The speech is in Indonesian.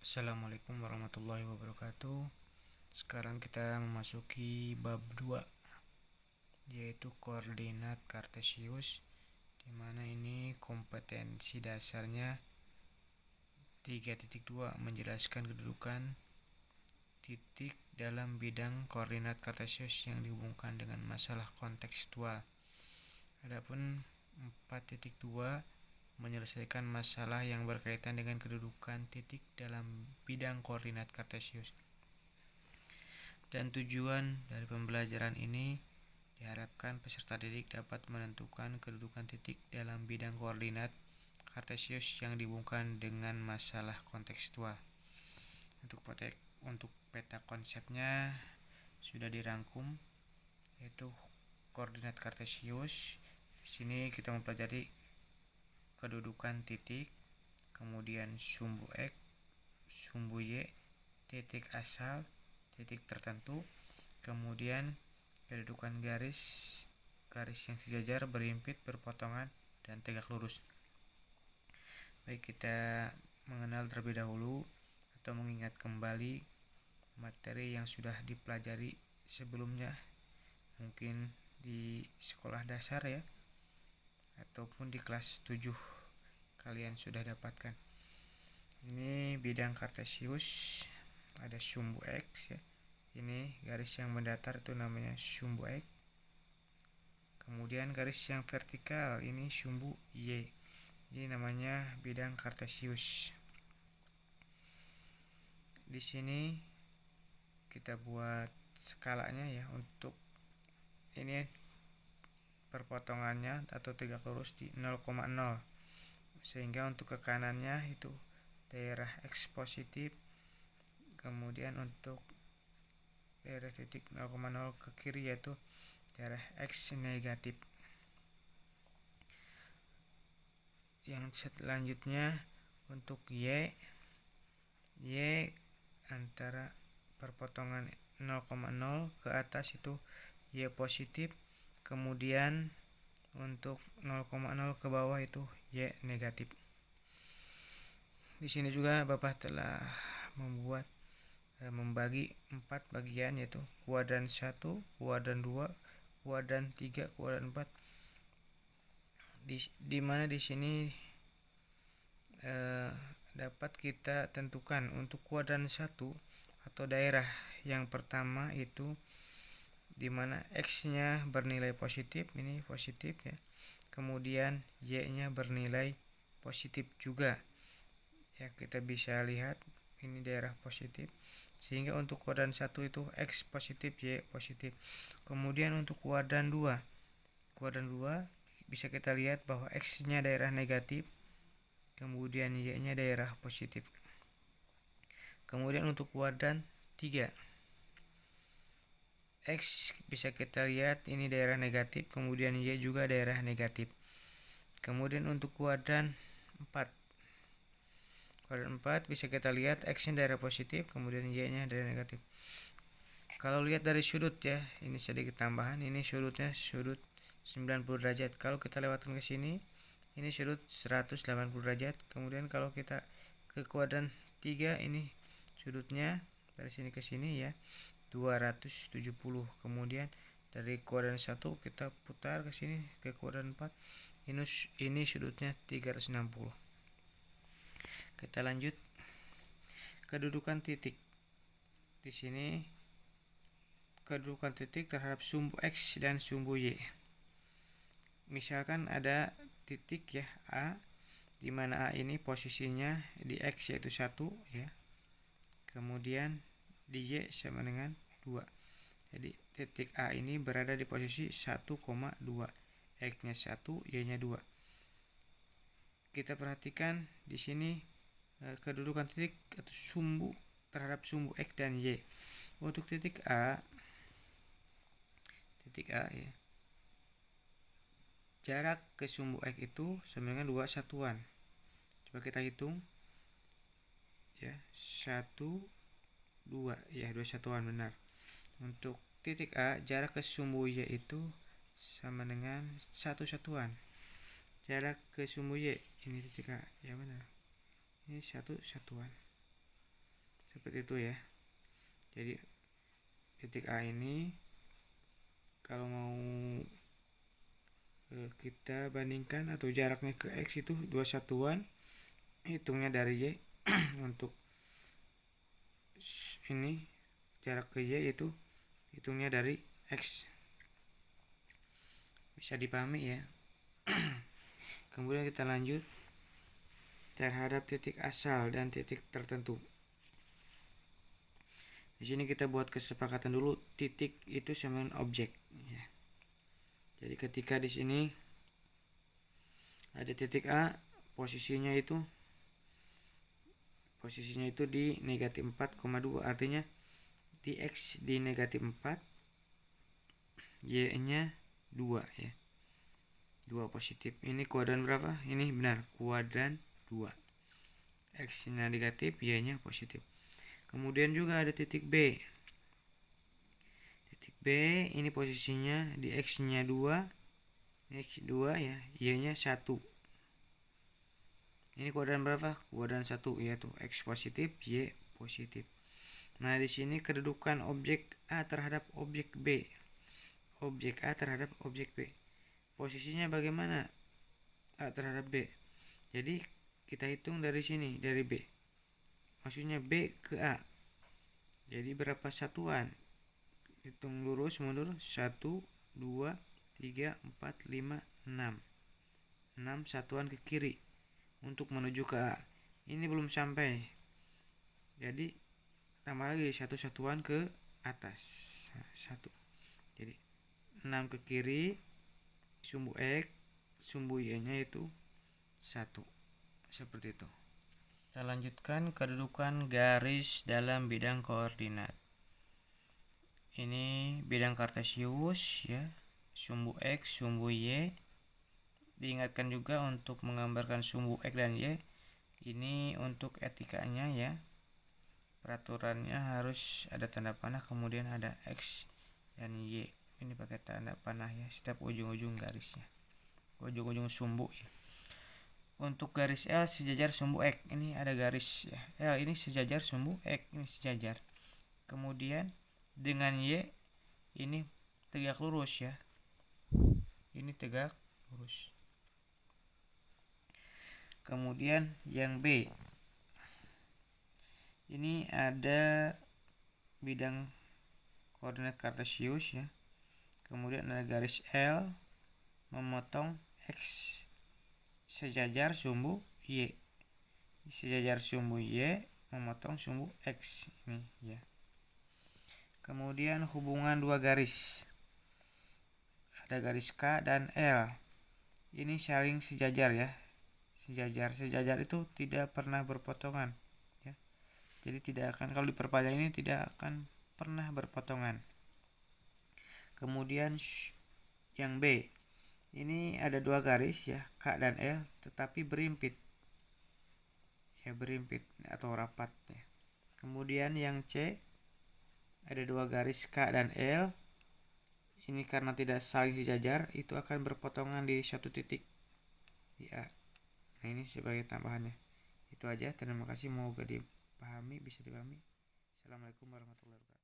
Assalamualaikum warahmatullahi wabarakatuh. Sekarang kita memasuki bab 2, yaitu koordinat kartesius, di mana ini kompetensi dasarnya 3.2 menjelaskan kedudukan titik dalam bidang koordinat kartesius yang dihubungkan dengan masalah kontekstual. Adapun 4.2 menyelesaikan masalah yang berkaitan dengan kedudukan titik dalam bidang koordinat kartesius. Dan tujuan dari pembelajaran ini diharapkan peserta didik dapat menentukan kedudukan titik dalam bidang koordinat kartesius yang dihubungkan dengan masalah kontekstual. Untuk peta konsepnya sudah dirangkum, yaitu koordinat kartesius. Di sini kita mempelajari kedudukan titik, kemudian sumbu X, sumbu Y, titik asal, titik tertentu, kemudian kedudukan garis yang sejajar, berhimpit, berpotongan, dan tegak lurus. Baik, kita mengenal terlebih dahulu atau mengingat kembali materi yang sudah dipelajari sebelumnya, mungkin di sekolah dasar ya, ataupun di kelas 7 kalian sudah dapatkan. Ini bidang kartesius, ada sumbu X ya. Ini garis yang mendatar itu namanya sumbu X. Kemudian garis yang vertikal ini sumbu Y. Ini namanya bidang kartesius. Di sini kita buat skalanya ya, untuk ini perpotongannya atau tegak lurus di 0,0, sehingga untuk ke kanannya itu daerah X positif, kemudian untuk daerah titik 0,0 ke kiri yaitu daerah X negatif. Yang selanjutnya untuk Y antara perpotongan 0,0 ke atas itu Y positif, kemudian untuk 0,0 ke bawah itu Y negatif. Di sini juga Bapak telah membagi 4 bagian, yaitu kuadran 1, kuadran 2, kuadran 3, kuadran 4. Di mana di sini dapat kita tentukan untuk kuadran 1 atau daerah yang pertama itu di mana X-nya bernilai positif, ini positif ya. Kemudian Y-nya bernilai positif juga. Ya, kita bisa lihat ini daerah positif. Sehingga untuk kuadran 1 itu X positif, Y positif. Kemudian untuk kuadran 2 bisa kita lihat bahwa X-nya daerah negatif, kemudian Y-nya daerah positif. Kemudian untuk kuadran 3, X bisa kita lihat ini daerah negatif, kemudian Y juga daerah negatif. Kemudian untuk kuadran 4 bisa kita lihat X-nya daerah positif, kemudian Y-nya daerah negatif. Kalau lihat dari sudut ya, ini sedikit tambahan, ini sudutnya sudut 90 derajat. Kalau kita lewatkan ke sini, ini sudut 180 derajat. Kemudian kalau kita ke kuadran 3, ini sudutnya dari sini ke sini ya 270. Kemudian dari kuadran 1 kita putar ke sini ke kuadran 4, ini sudutnya 360. Kita lanjut kedudukan titik. Di sini kedudukan titik terhadap sumbu X dan sumbu Y. Misalkan ada titik ya A, di mana A ini posisinya di X yaitu 1 ya. Kemudian di Y sama dengan 2. Jadi titik A ini berada di posisi 1,2. X-nya 1, Y-nya 2. Kita perhatikan di sini kedudukan titik atau sumbu terhadap sumbu X dan Y. Untuk titik A ya, jarak ke sumbu X itu sama dengan 2 satuan. Coba kita hitung ya, 1, 2 ya, 2 satuan benar. Untuk titik A, jarak ke sumbu Y itu sama dengan 1 satuan. Jarak ke sumbu Y, ini titik A ya, benar, ini 1 satuan. seperti itu ya. Jadi titik A ini kalau mau kita bandingkan atau jaraknya ke X itu 2 satuan, hitungnya dari Y. Untuk ini jarak ke Y itu hitungnya dari X. Bisa dipahami ya. Kemudian kita lanjut terhadap titik asal dan titik tertentu. Di sini kita buat kesepakatan dulu, titik itu sama dengan objek ya. Jadi ketika di sini ada titik A, posisinya itu di negatif 4,2, artinya di X di negatif 4, Y nya 2 ya, 2 positif. Ini kuadran berapa? Ini benar, kuadran 2. X nya negatif, Y nya positif. Kemudian juga ada titik B. Titik B ini posisinya di X nya 2, X 2 ya, Y nya 1. Ini kuadran berapa? Kuadran 1, yaitu X positif, Y positif. Nah, di sini kedudukan objek A terhadap objek B. Objek A terhadap objek B. Posisinya bagaimana? A terhadap B. Jadi kita hitung dari sini, dari B. Maksudnya B ke A. Jadi berapa satuan? Hitung lurus mundur. 1, 2, 3, 4, 5, 6. 6 satuan ke kiri untuk menuju ke A. Ini belum sampai. Jadi tambah lagi 1 satuan ke atas. 1. Jadi 6 ke kiri, sumbu X, sumbu Y-nya itu 1. Seperti itu. Kita lanjutkan kedudukan garis dalam bidang koordinat. Ini bidang kartesius ya, sumbu X, sumbu Y. Diingatkan juga untuk menggambarkan sumbu X dan Y. Ini untuk etikanya ya. Peraturannya harus ada tanda panah, kemudian ada X dan Y. Ini pakai tanda panah ya, setiap ujung-ujung garisnya, ujung-ujung sumbu ya. Untuk garis L sejajar sumbu X, ini ada garis ya. L ini sejajar sumbu X, ini sejajar. Kemudian dengan Y ini tegak lurus ya. Ini tegak lurus. Kemudian yang B. Ini ada bidang koordinat kartesius ya. Kemudian ada garis L memotong X sejajar sumbu Y. Sejajar sumbu Y memotong sumbu X ini ya. Kemudian hubungan dua garis. Ada garis K dan L. Ini saling sejajar ya. Sejajar itu tidak pernah berpotongan ya. Jadi tidak akan, kalau diperpanjang ini tidak akan pernah berpotongan. Kemudian yang B. Ini ada dua garis ya, K dan L, tetapi berimpit. Ya, berimpit atau rapat ya. Kemudian yang C, ada dua garis K dan L. Ini karena tidak saling sejajar, itu akan berpotongan di satu titik di A. Nah, ini sebagai tambahannya. Itu aja, terima kasih, semoga dipahami, bisa dipahami. Assalamualaikum warahmatullahi wabarakatuh.